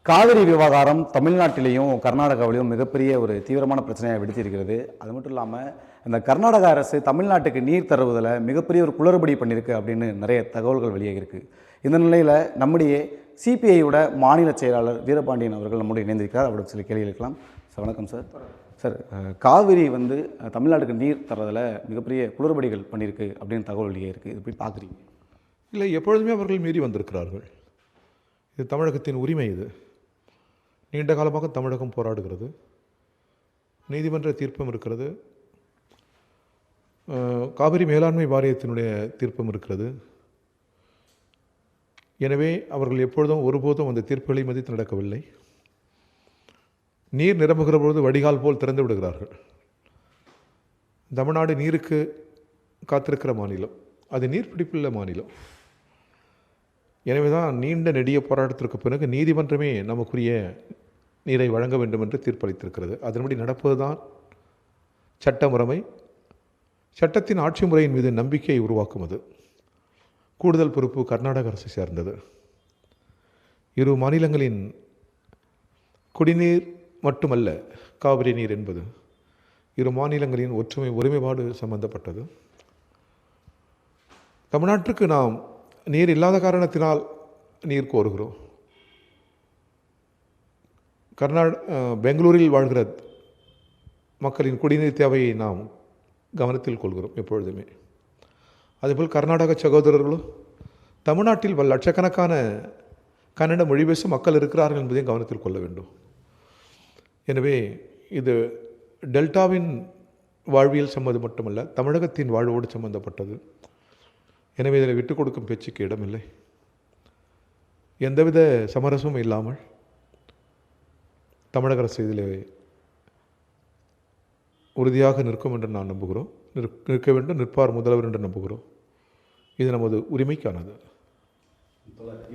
காவிரி விவகாரம் தமிழ்நாட்டிலையும் கர்நாடகாவிலையும் மிகப்பெரிய ஒரு தீவிரமான பிரச்சனையை வெடித்திருக்கிறது. அது மட்டும் இல்லாமல் இந்த கர்நாடக அரசு தமிழ்நாட்டுக்கு நீர் தருவதில் மிகப்பெரிய ஒரு குளறுபடி பண்ணியிருக்கு அப்படின்னு நிறைய தகவல்கள் வெளியாகிருக்கு. இந்த நிலையில் நம்முடைய சிபிஐயோட மாநில செயலாளர் வீரபாண்டியன் அவர்கள் நம்முடைய இணைந்திருக்கிறார். அவரோட சில கேள்வி இருக்கலாம். சார் வணக்கம் சார். சார், காவிரி தமிழ்நாட்டுக்கு நீர் தர்றதில் மிகப்பெரிய குளறுபடிகள் பண்ணியிருக்கு அப்படின்னு தகவல் வெளியாகிருக்கு. இது போய் பார்க்குறீங்க? இல்லை, எப்பொழுதுமே அவர்கள் மீறி வந்திருக்கிறார்கள். இது தமிழகத்தின் உரிமை. இது நீண்ட காலமாக தமிழகம் போராடுகிறது. நீதிமன்ற தீர்ப்பும் இருக்கிறது. காவிரி மேலாண்மை வாரியத்தினுடைய தீர்ப்பும் இருக்கிறது. எனவே அவர்கள் எப்பொழுதும் ஒருபோதும் அந்த தீர்ப்புகளை மதித்து நடக்கவில்லை. நீர் நிரம்புகிற பொழுது வடிகால் போல் திறந்து விடுகிறார்கள். தமிழ்நாடு நீருக்கு காத்திருக்கிற மாநிலம், அது நீர்பிடிப்புள்ள மாநிலம். எனவே தான் நீண்ட நெடிய போராட்டத்திற்கு பிறகு நீதிமன்றமே நமக்குரிய நீரை வழங்க வேண்டும் என்று தீர்ப்பளித்திருக்கிறது. அதன்படி நடப்பது தான் சட்ட முறைமை. சட்டத்தின் ஆட்சி முறையின் மீது நம்பிக்கையை உருவாக்கும். அது கூடுதல் பொறுப்பு கர்நாடக அரசு சேர்ந்தது. இரு மாநிலங்களின் குடிநீர் மட்டுமல்ல, காவிரி நீர் என்பது இரு மாநிலங்களின் ஒருமைப்பாடு சம்பந்தப்பட்டது. தமிழ்நாட்டுக்கு நாம் நீர் இல்லாத காரணத்தினால் நீர் கோருகிறோம். பெங்களூரில் வாழ்கிற மக்களின் குடிநீர் தேவையை நாம் கவனத்தில் கொள்கிறோம் எப்பொழுதுமே. அதேபோல் கர்நாடக சகோதரர்களும் தமிழ்நாட்டில் லட்சக்கணக்கான கன்னட மொழி பேசும் மக்கள் இருக்கிறார்கள் என்பதையும் கவனத்தில் கொள்ள வேண்டும். எனவே இது டெல்டாவின் வாழ்வியல் சம்பந்தம் மட்டுமல்ல, தமிழகத்தின் வாழ்வோடு சம்பந்தப்பட்டது. எனவே இதில் விட்டுக் கொடுக்கும் பேச்சுக்கு இடமில்லை. எந்தவித சமரசமும் இல்லாமல் தமிழக அரசு இதில் உறுதியாக நிற்கும் என்று நான் நம்புகிறோம். நிற்க வேண்டும், நிற்பார் முதல்வர் என்று நம்புகிறோம். இது நமது உரிமைக்கானது.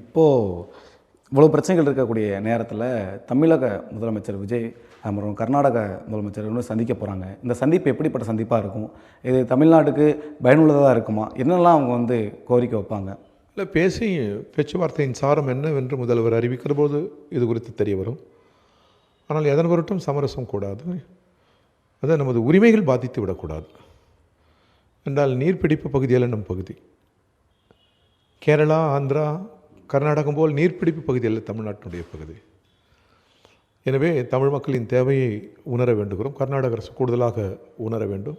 இப்போது இவ்வளோ பிரச்சனைகள் இருக்கக்கூடிய நேரத்தில் தமிழக முதலமைச்சர் விஜய் மற்றும் கர்நாடக முதலமைச்சர் சந்திக்க போகிறாங்க. இந்த சந்திப்பு எப்படிப்பட்ட சந்திப்பாக இருக்கும்? இது தமிழ்நாட்டுக்கு பயனுள்ளதாக இருக்குமா? என்னெல்லாம் அவங்க கோரிக்கை வைப்பாங்க? இல்லை, பேச்சுவார்த்தையின் சாரம் என்னவென்று முதல்வர் அறிவிக்கிற போது இது குறித்து தெரிய வரும். ஆனால் எதன் பொருட்டும் சமரசம் கூடாது. அதை நமது உரிமைகள் பாதித்து விடக்கூடாது. என்றால் நீர்பிடிப்பு பகுதியில் நம் பகுதி கேரளா, ஆந்திரா, கர்நாடகம் போல் நீர்பிடிப்பு பகுதியில் தமிழ்நாட்டினுடைய பகுதி. எனவே தமிழ் மக்களின் தேவையை உணர வேண்டுகிறோம். கர்நாடக அரசு கூடுதலாக உணர வேண்டும்.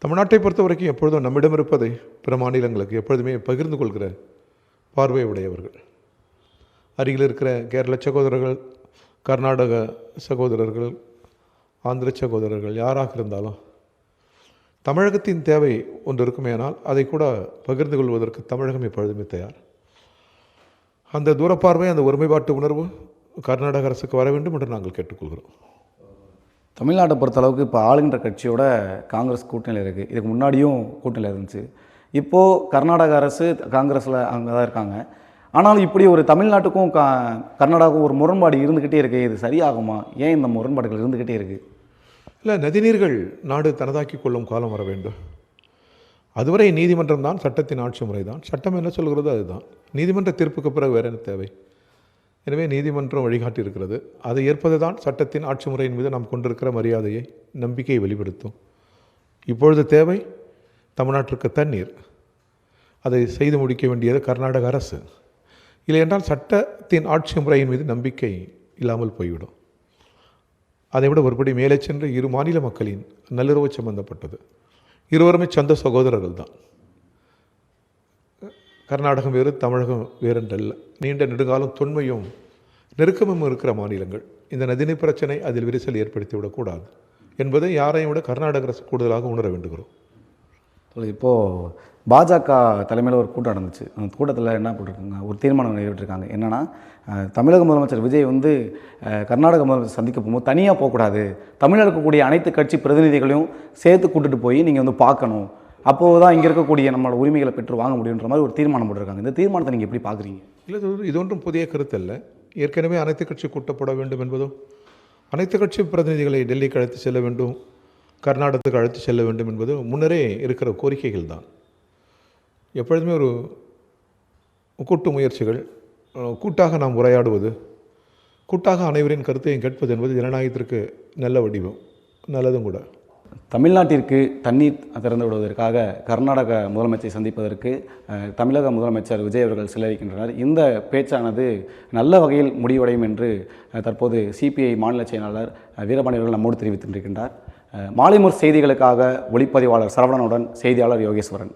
தமிழ்நாட்டை பொறுத்த வரைக்கும் எப்பொழுதும் நம்மிடம் இருப்பதை பிற மாநிலங்களுக்கு எப்பொழுதுமே பகிர்ந்து கொள்கிற பார்வை உடையவர்கள். அருகில் இருக்கிற கேரள சகோதரர்கள், கர்நாடக சகோதரர்கள், ஆந்திர சகோதரர்கள் யாராக இருந்தாலும் தமிழகத்தின் தேவை ஒன்று இருக்குமேனால் அதை கூட பகிர்ந்து கொள்வதற்கு தமிழகம் எப்பொழுதுமே தயார். அந்த தூரப்பார்வை, அந்த ஒருமைப்பாட்டு உணர்வு கர்நாடக அரசுக்கு வர வேண்டும் என்று நாங்கள் கேட்டுக்கொள்கிறோம். தமிழ்நாட்டை பொறுத்தளவுக்கு இப்போ ஆளுகின்ற கட்சியோட காங்கிரஸ் கூட்டணியில் இருக்குது. இதுக்கு முன்னாடியும் கூட்டணியில் இருந்துச்சு. இப்போது கர்நாடக அரசு காங்கிரஸில் அங்கே தான் இருக்காங்க. ஆனாலும் இப்படி ஒரு தமிழ்நாட்டுக்கும் கர்நாடகாவுக்கும் ஒரு முரண்பாடு இருந்துக்கிட்டே இருக்குது. இது சரியாகுமா? ஏன் இந்த முரண்பாடுகள் இருந்துக்கிட்டே இருக்குது? இல்லை, நதிநீர்கள் நாடு தனதாக்கி கொள்ளும் காலம் வர வேண்டும். அதுவரை நீதிமன்றம் தான் சட்டத்தின் ஆட்சி முறை தான். சட்டம் என்ன சொல்கிறதோ அதுதான். நீதிமன்ற தீர்ப்புக்கு பிறகு வேறு என்ன தேவை? எனவே நீதிமன்றம் வழிகாட்டி இருக்கிறது. அதை ஏற்பது தான் சட்டத்தின் ஆட்சி முறையின் மீது நாம் கொண்டிருக்கிற மரியாதையை, நம்பிக்கையை வெளிப்படுத்தும். இப்பொழுது தேவை தமிழ்நாட்டிற்கு தண்ணீர். அதை செய்து முடிக்க வேண்டியது கர்நாடக அரசு. இல்லை என்றால் சட்டத்தின் ஆட்சி முறையின் மீது நம்பிக்கை இல்லாமல் போய்விடும். அதைவிட ஒருபடி மேலே சென்று இரு மாநில மக்களின் நல்லுறவு சம்பந்தப்பட்டது. இருவருமே சொந்த சகோதரர்கள் தான். கர்நாடகம் வேறு, தமிழகம் வேறென்றல்ல. நீண்ட நெடுங்காலம் தொன்மையும் நெருக்கமும் இருக்கிற மாநிலங்கள். இந்த நதிநீர் பிரச்சனை அதில் விரிசல் ஏற்படுத்தி விடக்கூடாது என்பதை யாரையும் விட கர்நாடக அரசு கூடுதலாக உணர வேண்டுகிறோம். இப்போது பாஜக தலைமையில் ஒரு கூட்டம் நடந்துச்சு. அந்த கூட்டத்தில் என்ன போட்டிருக்காங்க, ஒரு தீர்மானம் நிறைவேற்றிருக்காங்க. என்னென்னா, தமிழக முதலமைச்சர் விஜய் கர்நாடக முதலமைச்சர் சந்திக்க போகும்போது தனியாக போகக்கூடாது, தமிழில் இருக்கக்கூடிய அனைத்து கட்சி பிரதிநிதிகளையும் சேர்த்து கூட்டிட்டு போய் நீங்கள் பார்க்கணும். அப்போது தான் இங்கே இருக்கக்கூடிய நம்மளோட உரிமைகளை பெற்று வாங்க முடியுன்ற மாதிரி ஒரு தீர்மானம் போட்டிருக்காங்க. இந்த தீர்மானத்தை நீங்கள் எப்படி பார்க்குறீங்க? இல்லை, இது ஒன்றும் புதிய கருத்து அல்ல. ஏற்கனவே அனைத்து கட்சி கூட்டப்பட வேண்டும் என்பதும், அனைத்து கட்சி பிரதிநிதிகளை டெல்லிக்கு அழைத்து செல்ல வேண்டும், கர்நாடகத்துக்கு அழைத்து செல்ல வேண்டும் என்பது முன்னரே இருக்கிற கோரிக்கைகள் தான். எப்பொழுதுமே ஒரு கூட்டு முயற்சிகள், கூட்டாக நாம் உரையாடுவது, கூட்டாக அனைவரின் கருத்தையும் கேட்பது என்பது ஜனநாயகத்திற்கு நல்ல வடிவம், நல்லதும் கூட. தமிழ்நாட்டிற்கு தண்ணீர் திறந்து விடுவதற்காக கர்நாடக முதலமைச்சரை சந்திப்பதற்கு தமிழக முதலமைச்சர் விஜய் அவர்கள் செலவிக்கின்றனர். இந்த பேச்சானது நல்ல வகையில் முடிவடையும் என்று தற்போது சிபிஐ மாநில செயலாளர் வீரபாண்டி அவர்கள் நம்மோடு தெரிவித்திருக்கின்றார். மாலைமுர் செய்திகளுக்காக ஒளிப்பதிவாளர் சரவணனுடன் செய்தியாளர் யோகேஸ்வரன்.